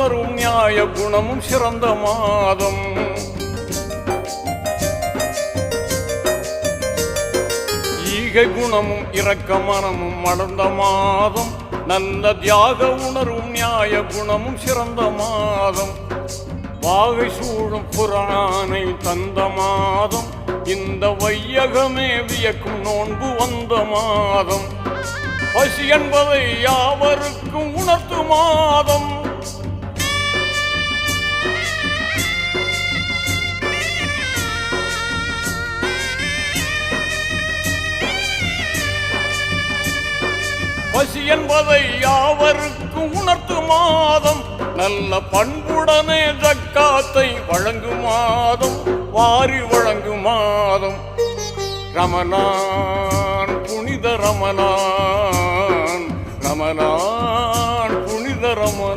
உணரும் நியாய குணமும் சிறந்த மாதம். ஈகை குணமும் இரக்க மனமும் மலர்ந்த மாதம். நல்ல தியாக உணர்வும் நியாய குணமும் சிறந்த மாதம். வாகை சூழும் புராணை தந்த மாதம். இந்த வையகமே வியக்கும் நோன்பு வந்த மாதம். பசி என்பதை யாவருக்கும் உணர்த்து மாதம். பசி என்பதை யாவருக்கும் உணர்த்து மாதம். நல்ல பண்புடனே ஜக்காத்தை வழங்கும் மாதம். வாரி வழங்கும் மாதம். ரமலான் புனித ரமலான், ரமலான் புனித ரமலான்.